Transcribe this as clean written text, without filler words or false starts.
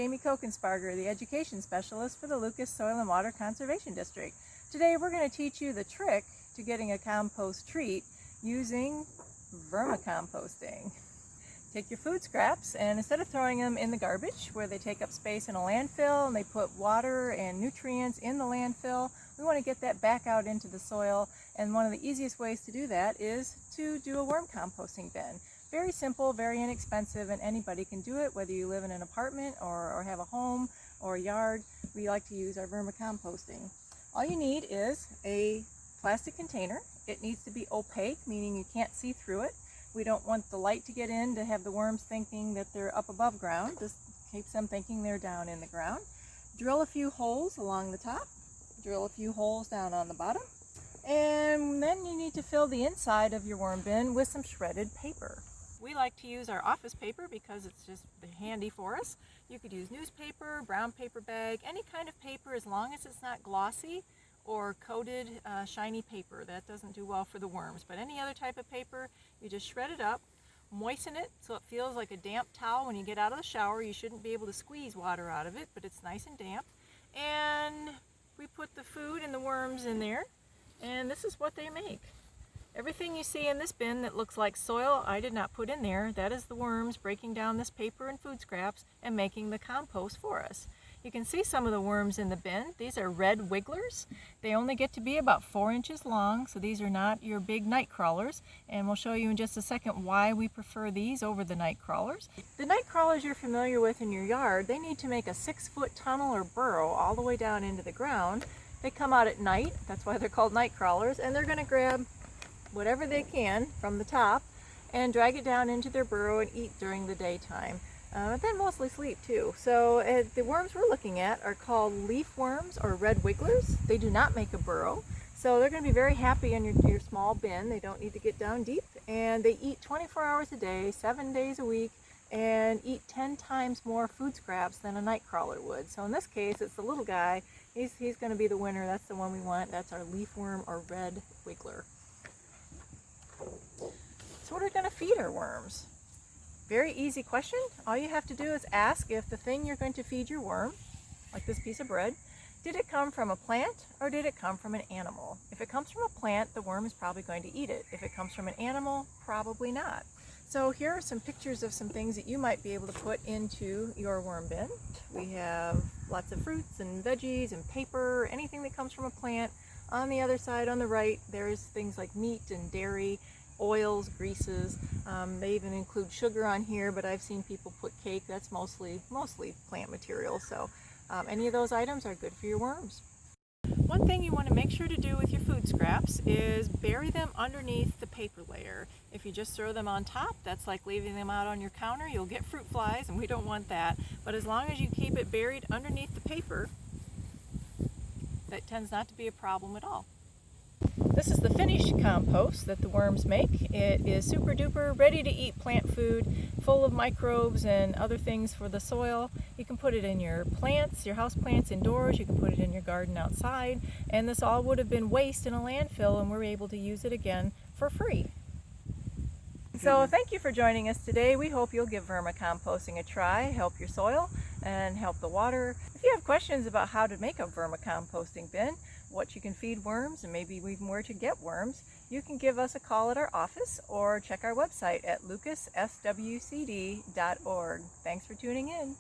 Jamie Kochensparger, the Education Specialist for the Lucas Soil and Water Conservation District. Today we're going to teach you the trick to getting a compost treat using vermicomposting. Take your food scraps and instead of throwing them in the garbage where they take up space in a landfill and they put water and nutrients in the landfill, we want to get that back out into the soil, and one of the easiest ways to do that is to do a worm composting bin. Very simple, very inexpensive, and anybody can do it, whether you live in an apartment or have a home or a yard. We like to use our vermicomposting. All you need is a plastic container. It needs to be opaque, meaning you can't see through it. We don't want the light to get in to have the worms thinking that they're up above ground. This keeps them thinking they're down in the ground. Drill a few holes along the top. Drill a few holes down on the bottom. And then you need to fill the inside of your worm bin with some shredded paper. We like to use our office paper because it's just handy for us. You could use newspaper, brown paper bag, any kind of paper as long as it's not glossy or coated shiny paper. That doesn't do well for the worms, but any other type of paper, you just shred it up, moisten it so it feels like a damp towel. When you get out of the shower, you shouldn't be able to squeeze water out of it, but it's nice and damp. And we put the food and the worms in there, and this is what they make. Everything you see in this bin that looks like soil, I did not put in there. That is the worms breaking down this paper and food scraps and making the compost for us. You can see some of the worms in the bin. These are red wigglers. They only get to be about 4 inches long, so these are not your big night crawlers. And we'll show you in just a second why we prefer these over the night crawlers. The night crawlers you're familiar with in your yard, they need to make a 6-foot tunnel or burrow all the way down into the ground. They come out at night, that's why they're called night crawlers, and they're going to grab whatever they can from the top and drag it down into their burrow and eat during the daytime. But then mostly sleep too. So the worms we're looking at are called leaf worms or red wigglers. They do not make a burrow. So they're going to be very happy in your small bin. They don't need to get down deep. And they eat 24 hours a day, 7 days a week, and eat 10 times more food scraps than a night crawler would. So in this case, it's the little guy. He's going to be the winner. That's the one we want. That's our leaf worm or red wiggler. So what are we going to feed our worms? Very easy question. All you have to do is ask if the thing you're going to feed your worm, like this piece of bread, did it come from a plant or did it come from an animal? If it comes from a plant, the worm is probably going to eat it. If it comes from an animal, probably not. So here are some pictures of some things that you might be able to put into your worm bin. We have lots of fruits and veggies and paper, anything that comes from a plant. On the other side, on the right, there's things like meat and dairy, oils, greases. They even include sugar on here, but I've seen people put cake. That's mostly plant material. So any of those items are good for your worms. One thing you want to make sure to do with your food scraps is bury them underneath the paper layer. If you just throw them on top, that's like leaving them out on your counter. You'll get fruit flies, and we don't want that. But as long as you keep it buried underneath the paper, that tends not to be a problem at all. This is the finished compost that the worms make. It is super duper ready to eat plant food, full of microbes and other things for the soil. You can put it in your plants, your house plants indoors, you can put it in your garden outside, and this all would have been waste in a landfill, and we're able to use it again for free. So thank you for joining us today. We hope you'll give vermicomposting a try, help your soil and help the water. If you have questions about how to make a vermicomposting bin, what you can feed worms, and maybe even where to get worms, you can give us a call at our office or check our website at lucasSWCD.org. Thanks for tuning in.